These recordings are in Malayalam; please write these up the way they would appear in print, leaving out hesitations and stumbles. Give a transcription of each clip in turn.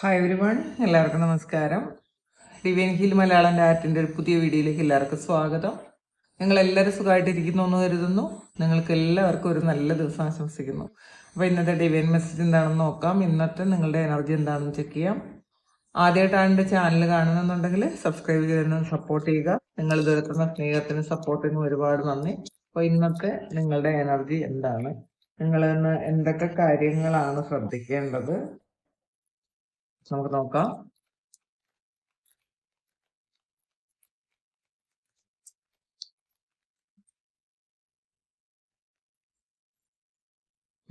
ഹായ് എവരിവൺ, എല്ലാവർക്കും നമസ്കാരം. ഡിവൈൻ ഹീൽ മലയാളം ആർട്ടിൻ്റെ ഒരു പുതിയ വീഡിയോയിലേക്ക് എല്ലാവർക്കും സ്വാഗതം. നിങ്ങളെല്ലാവരും സുഖമായിട്ടിരിക്കുന്നു എന്ന് കരുതുന്നു. നിങ്ങൾക്ക് എല്ലാവർക്കും ഒരു നല്ല ദിവസം ആശംസിക്കുന്നു. അപ്പോൾ ഇന്നത്തെ ഡിവൈൻ മെസ്സേജ് എന്താണെന്ന് നോക്കാം. ഇന്നത്തെ നിങ്ങളുടെ എനർജി എന്താണെന്ന് ചെക്ക് ചെയ്യാം. ആദ്യമായിട്ടാണ് എൻ്റെ ചാനൽ കാണുന്നുണ്ടെങ്കിൽ സബ്സ്ക്രൈബ് ചെയ്ത് സപ്പോർട്ട് ചെയ്യുക. നിങ്ങൾ ഇതുവരെ സ്നേഹത്തിനും സപ്പോർട്ടിനും ഒരുപാട് നന്ദി. അപ്പോൾ ഇന്നത്തെ നിങ്ങളുടെ എനർജി എന്താണ്, നിങ്ങൾ ഇന്ന് എന്തൊക്കെ കാര്യങ്ങളാണ് ശ്രദ്ധിക്കേണ്ടത് നമുക്ക് നോക്കാം.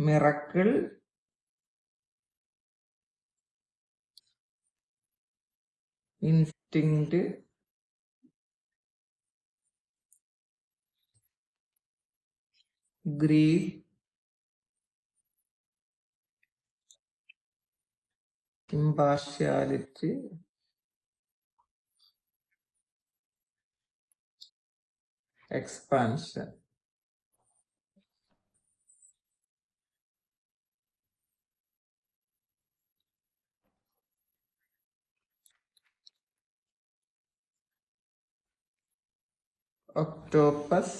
Miracle, instinct, grief, impartiality, expansion. Octopus,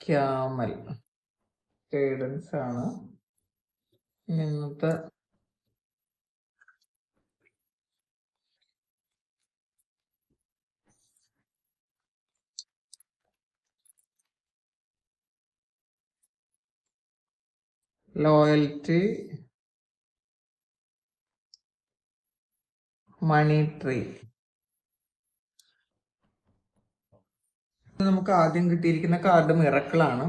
camel. Guidance ആണ് ഇന്നത്തെ ലോയൽറ്റി, മണി ട്രീ. നമുക്ക് ആദ്യം കിട്ടിയിരിക്കുന്ന കാർഡ് മിറക്കിളാണ്.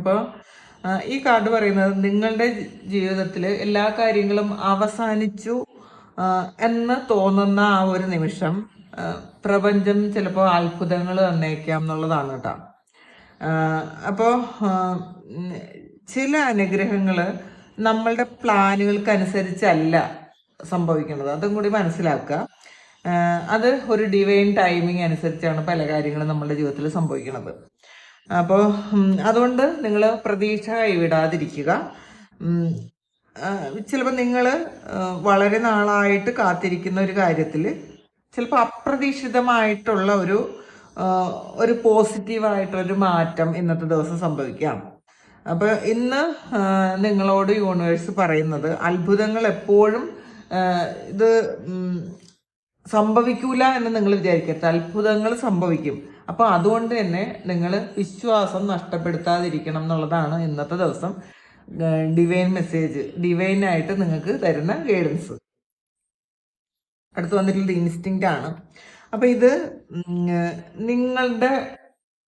അപ്പോൾ ഈ കാർഡ് പറയുന്നത് നിങ്ങളുടെ ജീവിതത്തിൽ എല്ലാ കാര്യങ്ങളും അവസാനിച്ചു എന്ന് തോന്നുന്ന ആ ഒരു നിമിഷം പ്രപഞ്ചം ചിലപ്പോൾ അത്ഭുതങ്ങൾ തന്നേക്കാം എന്നുള്ളതാണ് കേട്ടോ. അപ്പോൾ ചില അനുഗ്രഹങ്ങൾ നമ്മളുടെ പ്ലാനുകൾക്കനുസരിച്ചല്ല സംഭവിക്കുന്നത്, അതും കൂടി മനസ്സിലാക്കുക. അത് ഒരു ഡിവൈൻ ടൈമിങ് അനുസരിച്ചാണ് പല കാര്യങ്ങളും നമ്മുടെ ജീവിതത്തിൽ സംഭവിക്കുന്നത്. അപ്പോൾ അതുകൊണ്ട് നിങ്ങൾ പ്രതീക്ഷ കൈവിടാതിരിക്കുക. ചിലപ്പോൾ നിങ്ങൾ വളരെ നാളായിട്ട് കാത്തിരിക്കുന്ന ഒരു കാര്യത്തിൽ ചിലപ്പോൾ അപ്രതീക്ഷിതമായിട്ടുള്ള ഒരു പോസിറ്റീവായിട്ടൊരു മാറ്റം ഇന്നത്തെ ദിവസം സംഭവിക്കാം. അപ്പോൾ ഇന്ന് നിങ്ങളോട് യൂണിവേഴ്സ് പറയുന്നത് അത്ഭുതങ്ങൾ എപ്പോഴും ഇത് സംഭവിക്കൂല എന്ന് നിങ്ങൾ വിചാരിക്കരുത്. അത്ഭുതങ്ങൾ സംഭവിക്കും. അപ്പോൾ അതുകൊണ്ട് തന്നെ നിങ്ങൾ വിശ്വാസം നഷ്ടപ്പെടുത്താതിരിക്കണം എന്നുള്ളതാണ് ഇന്നത്തെ ദിവസം ഡിവൈൻ മെസ്സേജ്, ഡിവൈനായിട്ട് നിങ്ങൾക്ക് തരുന്ന ഗൈഡൻസ്. അടുത്ത് വന്നിട്ടുള്ളത് ഇൻസ്റ്റിങ്ക്റ്റ് ആണ്. അപ്പം ഇത് നിങ്ങളുടെ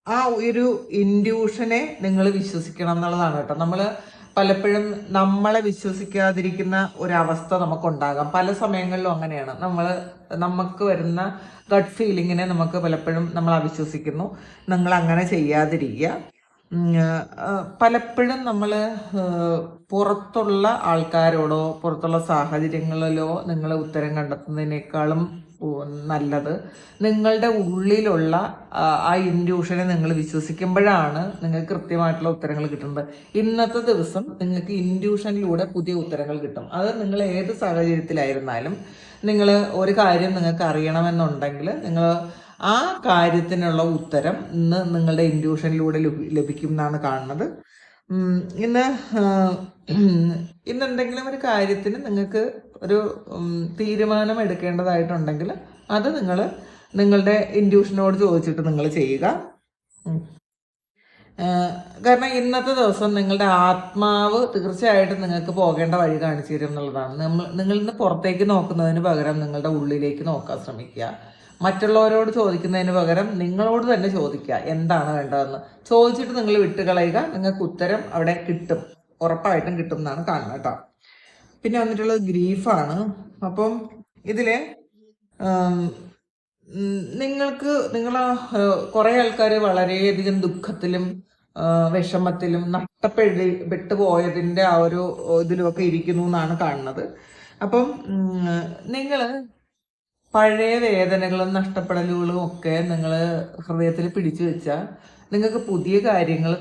ആ ഒരു ഇൻഡ്യൂഷനെ നിങ്ങൾ വിശ്വസിക്കണം എന്നുള്ളതാണ് കേട്ടോ. നമ്മൾ പലപ്പോഴും നമ്മളെ വിശ്വസിക്കാതിരിക്കുന്ന ഒരവസ്ഥ നമുക്കുണ്ടാകാം. പല സമയങ്ങളിലും അങ്ങനെയാണ്. നമുക്ക് വരുന്ന ഗട്ട് ഫീലിങ്ങിനെ നമുക്ക് പലപ്പോഴും നമ്മൾ അവിശ്വസിക്കുന്നു. നിങ്ങൾ അങ്ങനെ ചെയ്യാതിരിക്കുക. പലപ്പോഴും നമ്മൾ പുറത്തുള്ള ആൾക്കാരോടോ പുറത്തുള്ള സാഹചര്യങ്ങളിലോ നിങ്ങൾ ഉത്തരം കണ്ടെത്തുന്നതിനേക്കാളും നല്ലത് നിങ്ങളുടെ ഉള്ളിലുള്ള ആ ഇൻഡ്യൂഷനെ നിങ്ങൾ വിശ്വസിക്കുമ്പോഴാണ് നിങ്ങൾക്ക് കൃത്യമായിട്ടുള്ള ഉത്തരങ്ങൾ കിട്ടുന്നത്. ഇന്നത്തെ ദിവസം നിങ്ങൾക്ക് ഇൻഡ്യൂഷനിലൂടെ പുതിയ ഉത്തരങ്ങൾ കിട്ടും. അത് നിങ്ങൾ ഏത് സാഹചര്യത്തിലായിരുന്നാലും നിങ്ങൾ ഒരു കാര്യം നിങ്ങൾക്ക് അറിയണമെന്നുണ്ടെങ്കിൽ നിങ്ങൾ ആ കാര്യത്തിനുള്ള ഉത്തരം ഇന്ന് നിങ്ങളുടെ ഇൻഡ്യൂഷനിലൂടെ ലഭിക്കും എന്നാണ് കാണുന്നത്. ഇന്നെന്തെങ്കിലും ഒരു കാര്യത്തിന് നിങ്ങൾക്ക് ഒരു തീരുമാനം എടുക്കേണ്ടതായിട്ടുണ്ടെങ്കിൽ അത് നിങ്ങൾ നിങ്ങളുടെ ഇൻഡ്യൂഷനോട് ചോദിച്ചിട്ട് നിങ്ങൾ ചെയ്യുക. കാരണം ഇന്നത്തെ ദിവസം നിങ്ങളുടെ ആത്മാവ് തീർച്ചയായിട്ടും നിങ്ങൾക്ക് പോകേണ്ട വഴി കാണിച്ചു തരും എന്നുള്ളതാണ്. നിങ്ങൾ ഇന്ന് പുറത്തേക്ക് നോക്കുന്നതിന് പകരം നിങ്ങളുടെ ഉള്ളിലേക്ക് നോക്കാൻ ശ്രമിക്കുക. മറ്റുള്ളവരോട് ചോദിക്കുന്നതിന് പകരം നിങ്ങളോട് തന്നെ ചോദിക്കുക എന്താണ് വേണ്ടതെന്ന്. ചോദിച്ചിട്ട് നിങ്ങൾ വിട്ടുകളയുക. നിങ്ങൾക്ക് ഉത്തരം അവിടെ കിട്ടും, ഉറപ്പായിട്ടും കിട്ടും എന്നാണ് കാണുന്നത് കേട്ടോ. പിന്നെ വന്നിട്ടുള്ളത് ഗ്രീഫാണ്. അപ്പം ഇതില് നിങ്ങൾ കുറെ ആൾക്കാർ വളരെയധികം ദുഃഖത്തിലും വിഷമത്തിലും നഷ്ടപ്പെട്ടു പോയതിന്റെ ആ ഒരു ഇതിലുമൊക്കെ ഇരിക്കുന്നു എന്നാണ് കാണുന്നത്. അപ്പം നിങ്ങൾ പഴയ വേദനകളും നഷ്ടപ്പെടലുകളും ഒക്കെ നിങ്ങൾ ഹൃദയത്തിൽ പിടിച്ചു വെച്ചാൽ നിങ്ങൾക്ക് പുതിയ കാര്യങ്ങൾ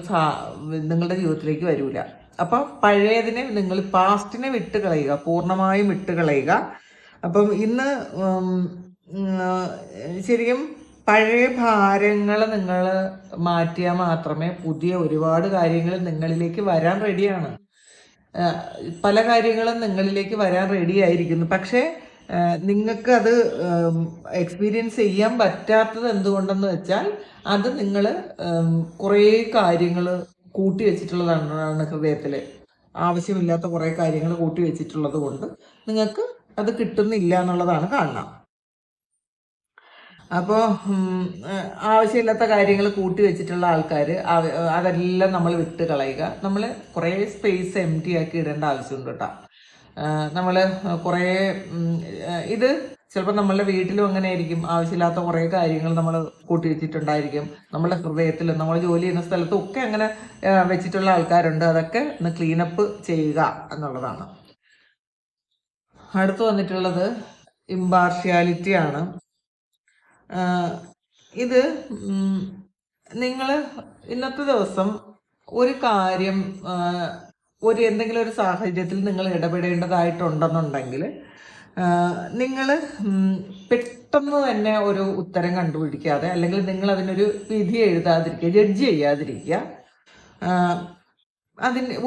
നിങ്ങളുടെ ജീവിതത്തിലേക്ക് വരൂല. അപ്പൊ പഴയതിനെ നിങ്ങൾ പാസ്റ്റിനെ വിട്ട് കളയുക, പൂർണ്ണമായും വിട്ട് കളയുക. അപ്പം ഇന്ന് ശരിക്കും പഴയ ഭാരങ്ങൾ നിങ്ങൾ മാറ്റിയാൽ മാത്രമേ പുതിയ ഒരുപാട് കാര്യങ്ങൾ നിങ്ങളിലേക്ക് വരാൻ റെഡിയാണ്. പല കാര്യങ്ങളും നിങ്ങളിലേക്ക് വരാൻ റെഡി ആയിരിക്കുന്നു. പക്ഷേ നിങ്ങൾക്ക് അത് എക്സ്പീരിയൻസ് ചെയ്യാൻ പറ്റാത്തത് എന്തുകൊണ്ടെന്ന് വെച്ചാൽ അത് നിങ്ങൾ കുറേ കാര്യങ്ങൾ കൂട്ടി വെച്ചിട്ടുള്ളതാണ് ഹൃദയത്തിൽ. ആവശ്യമില്ലാത്ത കുറേ കാര്യങ്ങൾ കൂട്ടി വെച്ചിട്ടുള്ളത് കൊണ്ട് നിങ്ങൾക്ക് അത് കിട്ടുന്നില്ല എന്നുള്ളതാണ് കാണുന്നത്. അപ്പോൾ ആവശ്യമില്ലാത്ത കാര്യങ്ങൾ കൂട്ടി വെച്ചിട്ടുള്ള ആൾക്കാർ അതെല്ലാം നമ്മൾ വിട്ട് കളയുക. നമ്മൾ കുറേ സ്പേസ് എം ടി ആക്കി ഇടേണ്ട ആവശ്യമുണ്ട് കേട്ടോ. നമ്മൾ കുറേ ഇത് ചിലപ്പോൾ നമ്മളുടെ വീട്ടിലും അങ്ങനെ ആയിരിക്കും. ആവശ്യമില്ലാത്ത കുറേ കാര്യങ്ങൾ നമ്മൾ കൂട്ടി വെച്ചിട്ടുണ്ടായിരിക്കും. നമ്മുടെ ഹൃദയത്തിലും നമ്മൾ ജോലി ചെയ്യുന്ന സ്ഥലത്തും ഒക്കെ അങ്ങനെ വെച്ചിട്ടുള്ള ആൾക്കാരുണ്ട്. അതൊക്കെ ഒന്ന് ക്ലീനപ്പ് ചെയ്യുക എന്നുള്ളതാണ്. അടുത്ത് വന്നിട്ടുള്ളത് ഇമ്പാർഷ്യാലിറ്റി ആണ്. ഇത് നിങ്ങൾ ഇന്നത്തെ ദിവസം ഒരു കാര്യം എന്തെങ്കിലും ഒരു സാഹചര്യത്തിൽ നിങ്ങൾ ഇടപെടേണ്ടതായിട്ടുണ്ടെന്നുണ്ടെങ്കിൽ നിങ്ങൾ പെട്ടെന്ന് തന്നെ ഒരു ഉത്തരം കണ്ടുപിടിക്കാതെ, അല്ലെങ്കിൽ നിങ്ങൾ അതിനൊരു വിധി എഴുതാതിരിക്കുക, ജഡ്ജ് ചെയ്യാതിരിക്കുക. അതിന്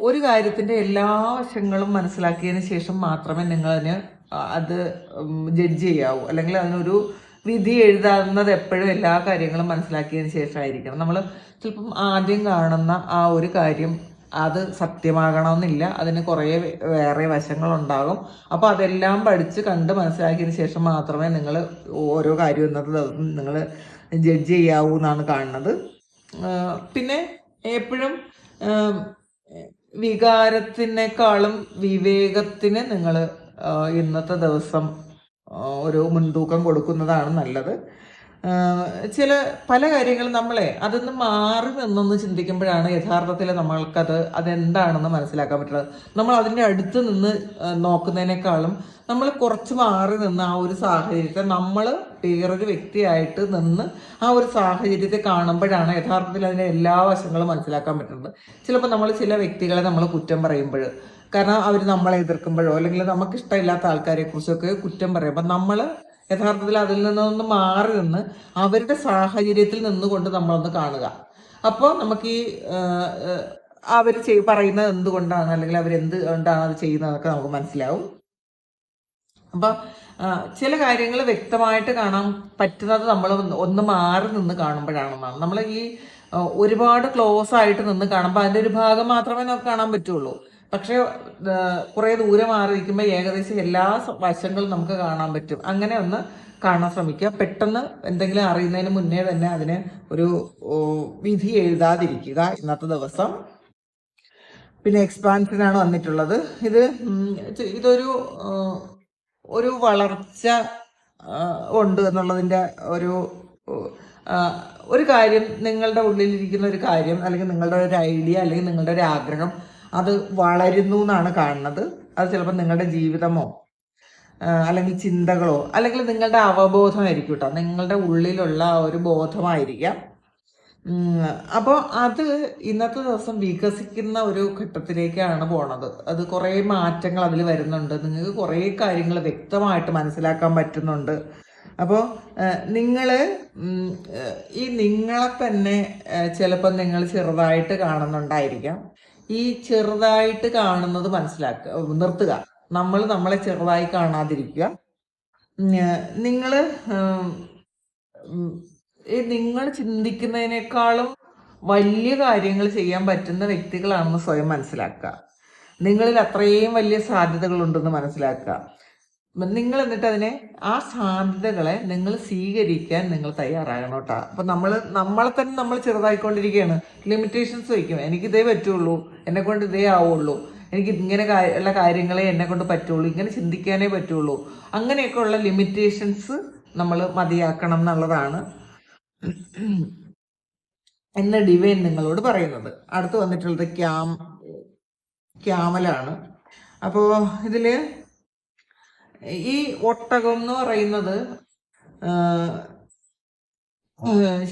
ഒരു കാര്യത്തിൻ്റെ എല്ലാ വശങ്ങളും മനസ്സിലാക്കിയതിന് ശേഷം മാത്രമേ നിങ്ങളതിന് അത് ജഡ്ജ് ചെയ്യാവൂ. അല്ലെങ്കിൽ അതിനൊരു വിധി എഴുതാവുന്നത് എപ്പോഴും എല്ലാ കാര്യങ്ങളും മനസ്സിലാക്കിയതിന് ശേഷമായിരിക്കണം. നമ്മൾ ചിലപ്പം ആദ്യം കാണുന്ന ആ ഒരു കാര്യം അത് സത്യമാകണമെന്നില്ല, അതിന് കുറേ വേറെ വശങ്ങളുണ്ടാകും. അപ്പോൾ അതെല്ലാം പഠിച്ച് കണ്ട് മനസ്സിലാക്കിയതിന് ശേഷം മാത്രമേ നിങ്ങൾ ഓരോ കാര്യം ഇന്നത്തെ ദിവസം നിങ്ങൾ ജഡ്ജ് ചെയ്യാവൂ എന്നാണ് കാണുന്നത്. പിന്നെ എപ്പോഴും വികാരത്തിനേക്കാളും വിവേകത്തിന് നിങ്ങൾ ഇന്നത്തെ ദിവസം ഒരു മുൻതൂക്കം കൊടുക്കുന്നതാണ് നല്ലത്. ചില പല കാര്യങ്ങളും അതൊന്ന് മാറി നിന്നൊന്ന് ചിന്തിക്കുമ്പോഴാണ് യഥാർത്ഥത്തിൽ അതെന്താണെന്ന് മനസ്സിലാക്കാൻ പറ്റുന്നത്. നമ്മൾ അതിൻ്റെ അടുത്ത് നിന്ന് നോക്കുന്നതിനേക്കാളും നമ്മൾ കുറച്ച് മാറി നിന്ന് ആ ഒരു സാഹചര്യത്തെ നമ്മൾ വേറൊരു വ്യക്തിയായിട്ട് നിന്ന് ആ ഒരു സാഹചര്യത്തെ കാണുമ്പോഴാണ് യഥാർത്ഥത്തിൽ അതിൻ്റെ എല്ലാ വശങ്ങളും മനസ്സിലാക്കാൻ പറ്റുന്നത്. ചിലപ്പോൾ നമ്മൾ ചില വ്യക്തികളെ നമ്മൾ കുറ്റം പറയുമ്പോൾ, കാരണം അവർ നമ്മളെ എതിർക്കുമ്പോഴോ അല്ലെങ്കിൽ നമുക്ക് ഇഷ്ടമില്ലാത്ത ആൾക്കാരെ കുറിച്ചൊക്കെ കുറ്റം പറയുമ്പോൾ നമ്മൾ യഥാർത്ഥത്തിൽ അതിൽ നിന്നൊന്ന് മാറി നിന്ന് അവരുടെ സാഹചര്യത്തിൽ നിന്നുകൊണ്ട് നമ്മളൊന്ന് കാണുക. അപ്പോൾ നമുക്ക് ഈ അവർ പറയുന്നത് എന്തുകൊണ്ടാണ്, അല്ലെങ്കിൽ അവരെന്തുകൊണ്ടാണ് അത് ചെയ്യുന്നതൊക്കെ നമുക്ക് മനസ്സിലാവും. അപ്പം ചില കാര്യങ്ങൾ വ്യക്തമായിട്ട് കാണാൻ പറ്റുന്നത് നമ്മൾ ഒന്ന് മാറി നിന്ന് കാണുമ്പോഴാണെന്നാണ്. നമ്മൾ ഈ ഒരുപാട് ക്ലോസ് ആയിട്ട് നിന്ന് കാണുമ്പോൾ അതിൻ്റെ ഒരു ഭാഗം മാത്രമേ നമുക്ക് കാണാൻ പറ്റുള്ളൂ. പക്ഷെ കുറേ ദൂരെ മാറി നിൽക്കുമ്പോൾ ഏകദേശം എല്ലാ വശങ്ങളും നമുക്ക് കാണാൻ പറ്റും. അങ്ങനെ ഒന്ന് കാണാൻ ശ്രമിക്കുക. പെട്ടെന്ന് എന്തെങ്കിലും അറിയുന്നതിന് മുന്നേ തന്നെ അതിന് ഒരു വിധി എഴുതാതിരിക്കുക ഇന്നത്തെ ദിവസം. പിന്നെ എക്സ്പാൻഷനാണ് വന്നിട്ടുള്ളത്. ഇതൊരു വളർച്ച ഉണ്ട് എന്നുള്ളതിൻ്റെ ഒരു കാര്യം, നിങ്ങളുടെ ഉള്ളിലിരിക്കുന്ന ഒരു കാര്യം, അല്ലെങ്കിൽ നിങ്ങളുടെ ഒരു ഐഡിയ, അല്ലെങ്കിൽ നിങ്ങളുടെ ഒരു ആഗ്രഹം അത് വളരുന്നു എന്നാണ് കാണുന്നത്. അത് ചിലപ്പോൾ നിങ്ങളുടെ ജീവിതമോ അല്ലെങ്കിൽ ചിന്തകളോ അല്ലെങ്കിൽ നിങ്ങളുടെ അവബോധമായിരിക്കും കേട്ടോ. നിങ്ങളുടെ ഉള്ളിലുള്ള ഒരു ബോധമായിരിക്കാം. അപ്പോൾ അത് ഇന്നത്തെ ദിവസം വികസിക്കുന്ന ഒരു ഘട്ടത്തിലേക്കാണ് പോണത്. അത് കുറേ മാറ്റങ്ങൾ അതിൽ വരുന്നുണ്ട്. നിങ്ങൾക്ക് കുറേ കാര്യങ്ങൾ വ്യക്തമായിട്ട് മനസ്സിലാക്കാൻ പറ്റുന്നുണ്ട്. അപ്പോൾ നിങ്ങളെ തന്നെ ചിലപ്പോൾ നിങ്ങൾ ചെറുതായിട്ട് കാണുന്നുണ്ടായിരിക്കാം. ഈ ചെറുതായിട്ട് കാണുന്നത് നിർത്തുക. നമ്മളെ ചെറുതായി കാണാതിരിക്കുക. നിങ്ങൾ ചിന്തിക്കുന്നതിനേക്കാളും വലിയ കാര്യങ്ങൾ ചെയ്യാൻ പറ്റുന്ന വ്യക്തികളാണെന്ന് സ്വയം മനസ്സിലാക്കുക. നിങ്ങളിൽ അത്രയും വലിയ സാധ്യതകളുണ്ടെന്ന് മനസ്സിലാക്കുക. നിങ്ങൾ എന്നിട്ട് ആ സാധ്യതകളെ നിങ്ങൾ സ്വീകരിക്കാൻ നിങ്ങൾ തയ്യാറാകണം കേട്ടോ. അപ്പം നമ്മളെ തന്നെ നമ്മൾ ചെറുതായിക്കൊണ്ടിരിക്കുകയാണ്. ലിമിറ്റേഷൻസ് വയ്ക്കും. എനിക്കിതേ പറ്റുള്ളൂ, എന്നെക്കൊണ്ട് ഇതേ ആവുള്ളൂ, എനിക്ക് ഇങ്ങനെ ഉള്ള കാര്യങ്ങളെ എന്നെക്കൊണ്ട് പറ്റുള്ളൂ, ഇങ്ങനെ ചിന്തിക്കാനേ പറ്റുള്ളൂ. അങ്ങനെയൊക്കെ ഉള്ള ലിമിറ്റേഷൻസ് നമ്മൾ മതിയാക്കണം എന്നുള്ളതാണ് എന്ന് ഡിവൈൻ നിങ്ങളോട് പറയുന്നത്. അടുത്ത് വന്നിട്ടുള്ളത് ക്യാമലാണ്. അപ്പോൾ ഇതില് ഈ ഒട്ടകം എന്ന് പറയുന്നത്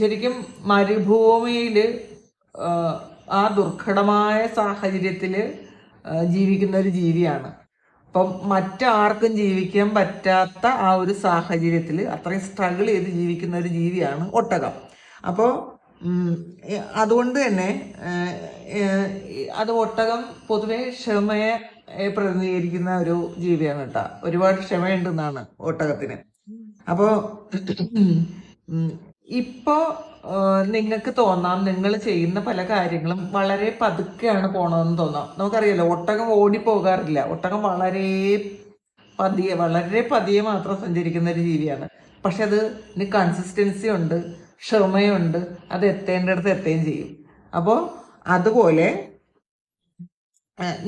ശരിക്കും മരുഭൂമിയിൽ ആ ദുർഘടമായ സാഹചര്യത്തിൽ ജീവിക്കുന്ന ഒരു ജീവിയാണ്. അപ്പം മറ്റാർക്കും ജീവിക്കാൻ പറ്റാത്ത ആ ഒരു സാഹചര്യത്തിൽ അത്രയും സ്ട്രഗിൾ ചെയ്ത് ജീവിക്കുന്ന ഒരു ജീവിയാണ് ഒട്ടകം. അപ്പോൾ അതുകൊണ്ട് തന്നെ അത് ഒട്ടകം പൊതുവെ ക്ഷമയെ പ്രതിനിധീകരിക്കുന്ന ഒരു ജീവിയാണ് കേട്ടോ. ഒരുപാട് ക്ഷമയുണ്ടെന്നാണ് ഒട്ടകത്തിന്. അപ്പോൾ ഇപ്പോ നിങ്ങൾക്ക് തോന്നാം നിങ്ങൾ ചെയ്യുന്ന പല കാര്യങ്ങളും വളരെ പതുക്കെയാണ് പോണതെന്ന് തോന്നാം. നമുക്കറിയാലോ, ഒട്ടകം ഓടിപ്പോകാറില്ല. ഒട്ടകം വളരെ പതിയെ മാത്രം സഞ്ചരിക്കുന്ന ഒരു ജീവിയാണ്. പക്ഷെ അതിന് കൺസിസ്റ്റൻസി ഉണ്ട്, ക്ഷമയുണ്ട്, അത് എത്തേണ്ടടുത്ത് എത്തുകയും ചെയ്യും. അപ്പോൾ അതുപോലെ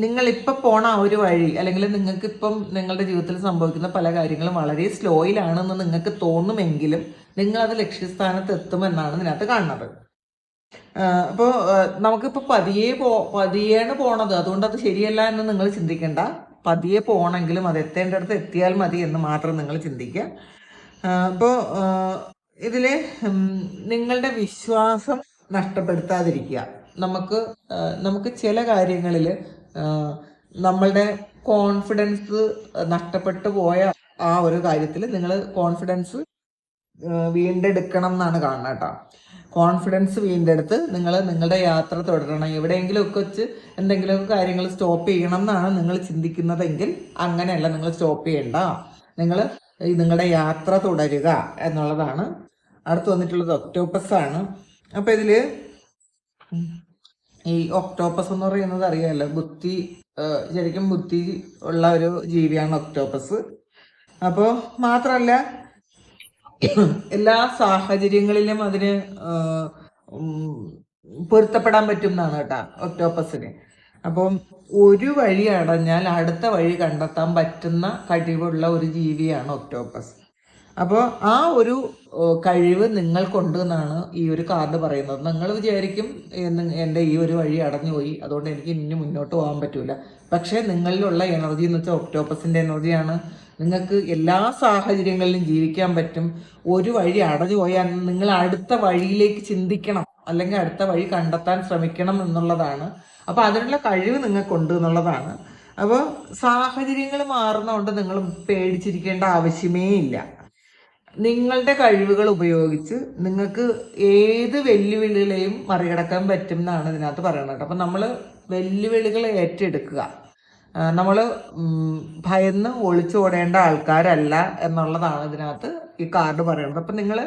നിങ്ങളിപ്പോൾ പോണ ആ ഒരു വഴി, അല്ലെങ്കിൽ നിങ്ങൾക്കിപ്പം നിങ്ങളുടെ ജീവിതത്തിൽ സംഭവിക്കുന്ന പല കാര്യങ്ങളും വളരെ സ്ലോയിലാണെന്ന് നിങ്ങൾക്ക് തോന്നുമെങ്കിലും നിങ്ങളത് ലക്ഷ്യസ്ഥാനത്ത് എത്തുമെന്നാണ് ഇതിനകത്ത് കാണുന്നത്. അപ്പോൾ നമുക്കിപ്പോൾ പതിയെയാണ് പോണത്, അതുകൊണ്ട് അത് ശരിയല്ല എന്ന് നിങ്ങൾ ചിന്തിക്കേണ്ട. പതിയെ പോകണമെങ്കിലും അത് എത്തേണ്ടടുത്ത് എത്തിയാൽ മതി എന്ന് മാത്രം നിങ്ങൾ ചിന്തിക്കുക. അപ്പോൾ ഇതിൽ നിങ്ങളുടെ വിശ്വാസം നഷ്ടപ്പെടുത്താതിരിക്കുക. നമുക്ക് ചില കാര്യങ്ങളിൽ നമ്മളുടെ കോൺഫിഡൻസ് നഷ്ടപ്പെട്ടു പോയ ആ ഒരു കാര്യത്തിൽ നിങ്ങൾ കോൺഫിഡൻസ് വീണ്ടെടുക്കണം എന്നാണ് കാണുന്നത് കേട്ടോ. കോൺഫിഡൻസ് വീണ്ടെടുത്ത് നിങ്ങൾ നിങ്ങളുടെ യാത്ര തുടരണം. എവിടെയെങ്കിലുമൊക്കെ വെച്ച് എന്തെങ്കിലുമൊക്കെ കാര്യങ്ങൾ സ്റ്റോപ്പ് ചെയ്യണം എന്നാണ് നിങ്ങൾ ചിന്തിക്കുന്നതെങ്കിൽ അങ്ങനെയല്ല, നിങ്ങൾ സ്റ്റോപ്പ് ചെയ്യണ്ട. നിങ്ങൾ നിങ്ങളുടെ യാത്ര തുടരുക എന്നുള്ളതാണ്. അടുത്ത് വന്നിട്ടുള്ളത് ഒക്ടോപ്പസ് ആണ്. അപ്പോൾ ഇതിൽ ഈ ഒക്ടോപ്പസ് എന്ന് പറയുന്നത് അറിയാമല്ലോ, ശരിക്കും ബുദ്ധി ഉള്ള ഒരു ജീവിയാണ് ഒക്ടോപ്പസ്. അപ്പോൾ മാത്രമല്ല, എല്ലാ സാഹചര്യങ്ങളിലും അതിന് പൊരുത്തപ്പെടാൻ പറ്റും എന്നാണ് കേട്ടോ ഒക്ടോപ്പസിന്. അപ്പം ഒരു വഴി അടഞ്ഞാൽ അടുത്ത വഴി കണ്ടെത്താൻ പറ്റുന്ന കഴിവുള്ള ഒരു ജീവിയാണ് ഒക്ടോപ്പസ്. അപ്പോൾ ആ ഒരു കഴിവ് നിങ്ങൾക്കുണ്ട് എന്നാണ് ഈ ഒരു കാർഡ് പറയുന്നത്. നിങ്ങൾ വിചാരിക്കും എൻ്റെ ഈ ഒരു വഴി അടഞ്ഞുപോയി, അതുകൊണ്ട് എനിക്ക് ഇനി മുന്നോട്ട് പോകാൻ പറ്റൂല. പക്ഷേ നിങ്ങളിലുള്ള എനർജി എന്ന് വെച്ചാൽ ഒക്ടോപ്പസിൻ്റെ എനർജിയാണ്. നിങ്ങൾക്ക് എല്ലാ സാഹചര്യങ്ങളിലും ജീവിക്കാൻ പറ്റും. ഒരു വഴി അടഞ്ഞു പോയാൽ നിങ്ങൾ അടുത്ത വഴിയിലേക്ക് ചിന്തിക്കണം, അല്ലെങ്കിൽ അടുത്ത വഴി കണ്ടെത്താൻ ശ്രമിക്കണം എന്നുള്ളതാണ്. അപ്പോൾ അതിനുള്ള കഴിവ് നിങ്ങൾക്കുണ്ട് എന്നുള്ളതാണ്. അപ്പോൾ സാഹചര്യങ്ങൾ മാറുന്നതുകൊണ്ട് നിങ്ങൾ പേടിച്ചിരിക്കേണ്ട ആവശ്യമേ ഇല്ല. നിങ്ങളുടെ കഴിവുകൾ ഉപയോഗിച്ച് നിങ്ങൾക്ക് ഏത് വെല്ലുവിളികളെയും മറികടക്കാൻ പറ്റും എന്നാണ് ഇതിനകത്ത് പറയുന്നത്. അപ്പം നമ്മൾ വെല്ലുവിളികൾ ഏറ്റെടുക്കുക. നമ്മൾ ഭയന്ന് ഒളിച്ചോടേണ്ട ആൾക്കാരല്ല എന്നുള്ളതാണ് ഇതിനകത്ത് ഈ കാർഡ് പറയുന്നത്. അപ്പം നിങ്ങൾ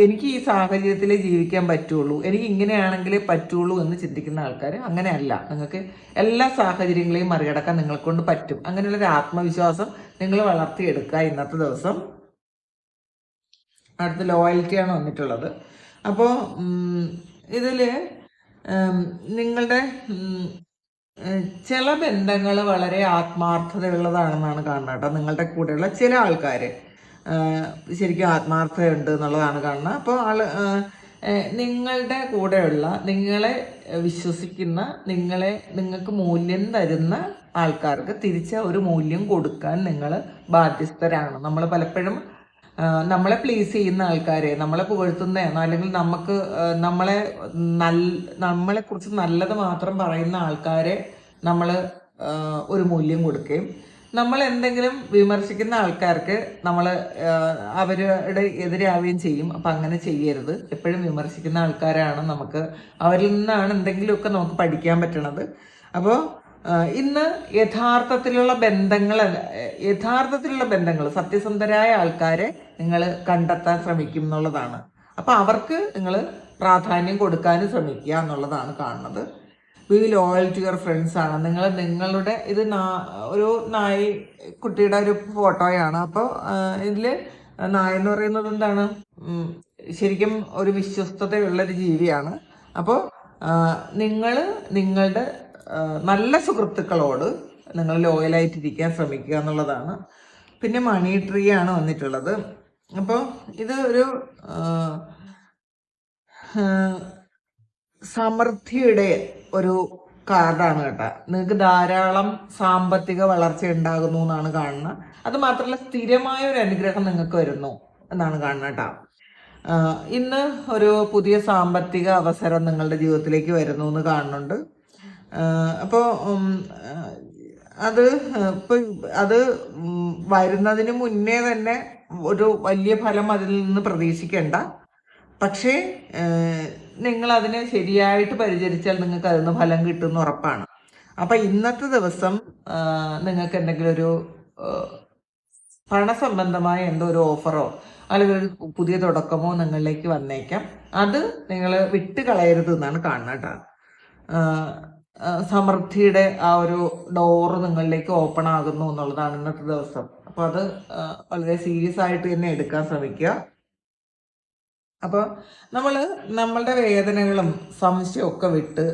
എനിക്ക് ഈ സാഹചര്യത്തിലേ ജീവിക്കാൻ പറ്റുള്ളൂ, എനിക്ക് ഇങ്ങനെയാണെങ്കിലേ പറ്റുള്ളൂ എന്ന് ചിന്തിക്കുന്ന ആൾക്കാർ അങ്ങനെയല്ല. നിങ്ങൾക്ക് എല്ലാ സാഹചര്യങ്ങളെയും മറികടക്കാൻ നിങ്ങളെക്കൊണ്ട് പറ്റും. അങ്ങനെയുള്ളൊരു ആത്മവിശ്വാസം നിങ്ങൾ വളർത്തിയെടുക്കുക ഇന്നത്തെ ദിവസം. അടുത്ത ലോയൽറ്റിയാണ് വന്നിട്ടുള്ളത്. അപ്പോൾ ഇതിൽ നിങ്ങളുടെ ചില ബന്ധങ്ങൾ വളരെ ആത്മാർത്ഥതയുള്ളതാണെന്നാണ് കാണുന്നത് കേട്ടോ. നിങ്ങളുടെ കൂടെയുള്ള ചില ആൾക്കാർ ശരിക്കും ആത്മാർത്ഥതയുണ്ട് എന്നുള്ളതാണ് കാണുന്നത്. അപ്പോൾ നിങ്ങളുടെ കൂടെയുള്ള, നിങ്ങളെ വിശ്വസിക്കുന്ന, നിങ്ങൾക്ക് മൂല്യം തരുന്ന ആൾക്കാർക്ക് തിരിച്ച ഒരു മൂല്യം കൊടുക്കാൻ നിങ്ങൾ ബാധ്യസ്ഥരാണ്. നമ്മൾ പലപ്പോഴും നമ്മളെ പ്ലീസ് ചെയ്യുന്ന ആൾക്കാരെ, നമ്മളെ പുകഴ്ത്തുന്ന, അല്ലെങ്കിൽ നമ്മളെക്കുറിച്ച് നല്ലത് മാത്രം പറയുന്ന ആൾക്കാരെ നമ്മൾ ഒരു മൂല്യം കൊടുക്കുകയും, നമ്മൾ എന്തെങ്കിലും വിമർശിക്കുന്ന ആൾക്കാർക്ക് നമ്മൾ അവരുടെ എതിരാവുകയും ചെയ്യും. അപ്പം അങ്ങനെ ചെയ്യരുത്. എപ്പോഴും വിമർശിക്കുന്ന ആൾക്കാരാണ് നമുക്ക്, അവരിൽ നിന്നാണ് എന്തെങ്കിലുമൊക്കെ നമുക്ക് പഠിക്കാൻ പറ്റണത്. അപ്പോൾ ഇന്ന് യഥാർത്ഥത്തിലുള്ള ബന്ധങ്ങൾ സത്യസന്ധരായ ആൾക്കാരെ നിങ്ങൾ കണ്ടെത്താൻ ശ്രമിക്കും എന്നുള്ളതാണ്. അപ്പം അവർക്ക് നിങ്ങൾ പ്രാധാന്യം കൊടുക്കാനും ശ്രമിക്കുക എന്നുള്ളതാണ് കാണുന്നത്. Be loyal to your friends ആണ്. നിങ്ങളുടെ ഇത് ഒരു കുട്ടിയുടെ ഒരു ഫോട്ടോയാണ്. അപ്പോൾ ഇതിൽ നായ എന്ന് പറയുന്നത് എന്താണ്, ശരിക്കും ഒരു വിശ്വസ്തതയുള്ളൊരു ജീവിയാണ്. അപ്പോൾ നിങ്ങളുടെ നല്ല സുഹൃത്തുക്കളോട് നിങ്ങൾ ലോയലായിട്ടിരിക്കാൻ ശ്രമിക്കുക എന്നുള്ളതാണ്. പിന്നെ മണി ട്രീ ആണ് വന്നിട്ടുള്ളത്. അപ്പോൾ ഇത് ഒരു സമൃദ്ധിയുടെ ഒരു കാർഡാണ് കേട്ടോ. നിങ്ങൾക്ക് ധാരാളം സാമ്പത്തിക വളർച്ച ഉണ്ടാകുന്നു എന്നാണ് കാണുന്നത്. അത് മാത്രമല്ല, സ്ഥിരമായ ഒരു അനുഗ്രഹം നിങ്ങൾക്ക് വരുന്നു എന്നാണ് കാണുന്നത് കേട്ടോ. ഇന്ന് ഒരു പുതിയ സാമ്പത്തിക അവസരം നിങ്ങളുടെ ജീവിതത്തിലേക്ക് വരുന്നു എന്ന് കാണുന്നുണ്ട്. അപ്പോൾ അത് ഇപ്പം അത് വരുന്നതിന് മുന്നേ തന്നെ ഒരു വലിയ ഫലം അതിൽ നിന്ന് പ്രതീക്ഷിക്കേണ്ട. പക്ഷേ നിങ്ങൾ അതിനെ ശരിയായിട്ട് പരിചരിച്ചാൽ നിങ്ങൾക്ക് അതിൽ നിന്ന് ഫലം കിട്ടുമെന്ന് ഉറപ്പാണ്. അപ്പം ഇന്നത്തെ ദിവസം നിങ്ങൾക്ക് എന്തെങ്കിലും ഒരു പണസംബന്ധമായ എന്തോ ഒരു ഓഫറോ അല്ലെങ്കിൽ ഒരു പുതിയ തുടക്കമോ നിങ്ങളിലേക്ക് വന്നേക്കാം. അത് നിങ്ങൾ വിട്ട് കളയരുത് എന്നാണ് കാണുന്നത് കേട്ടോ. സമൃദ്ധിയുടെ ആ ഒരു ഡോറ് നിങ്ങളിലേക്ക് ഓപ്പൺ ആകുന്നു എന്നുള്ളതാണ് ഇന്നത്തെ ദിവസം. അപ്പോൾ അത് വളരെ സീരിയസ് ആയിട്ട് തന്നെ എടുക്കാൻ ശ്രമിക്കുക. അപ്പോൾ നമ്മളുടെ വേദനകളും സംശയമൊക്കെ വിട്ട്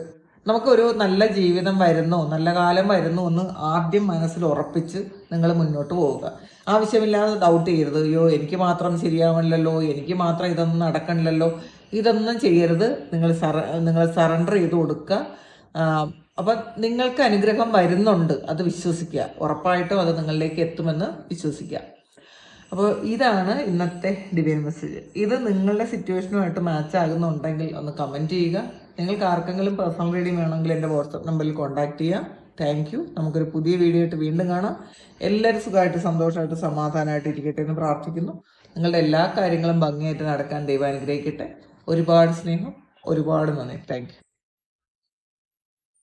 നമുക്കൊരു നല്ല ജീവിതം വരുന്നു, നല്ല കാലം വരുന്നു എന്ന് ആദ്യം മനസ്സിൽ ഉറപ്പിച്ച് നിങ്ങൾ മുന്നോട്ട് പോവുക. ആവശ്യമില്ലാതെ ഡൗട്ട് ചെയ്യരുത്. അയ്യോ എനിക്ക് മാത്രം ശരിയാവണില്ലല്ലോ, എനിക്ക് മാത്രം ഇതൊന്നും നടക്കണില്ലല്ലോ, ഇതൊന്നും ചെയ്യരുത്. നിങ്ങൾ സറണ്ടർ ചെയ്ത് കൊടുക്കുക. അപ്പം നിങ്ങൾക്ക് അനുഗ്രഹം വരുന്നുണ്ട്, അത് വിശ്വസിക്കുക. ഉറപ്പായിട്ടും അത് നിങ്ങളിലേക്ക് എത്തുമെന്ന് വിശ്വസിക്കുക. അപ്പോൾ ഇതാണ് ഇന്നത്തെ ഡിവൈൻ മെസ്സേജ്. ഇത് നിങ്ങളുടെ സിറ്റുവേഷനുമായിട്ട് മാച്ച് ആകുന്നുണ്ടെങ്കിൽ ഒന്ന് കമൻറ്റ് ചെയ്യുക. നിങ്ങൾക്ക് ആർക്കെങ്കിലും പേഴ്സണൽ റീഡിംഗ് വേണമെങ്കിൽ എൻ്റെ വാട്സപ്പ് നമ്പറിൽ കോൺടാക്ട് ചെയ്യുക. Thank you. നമുക്കൊരു പുതിയ വീഡിയോ ആയിട്ട് വീണ്ടും കാണാം. എല്ലാവരും സുഖമായിട്ട് സന്തോഷമായിട്ട് സമാധാനമായിട്ട് ഇരിക്കട്ടെ എന്ന് പ്രാർത്ഥിക്കുന്നു. നിങ്ങളുടെ എല്ലാ കാര്യങ്ങളും ഭംഗിയായിട്ട് നടക്കാൻ ദൈവം അനുഗ്രഹിക്കട്ടെ. ഒരുപാട് സ്നേഹം, ഒരുപാട് നന്ദി. Thank you.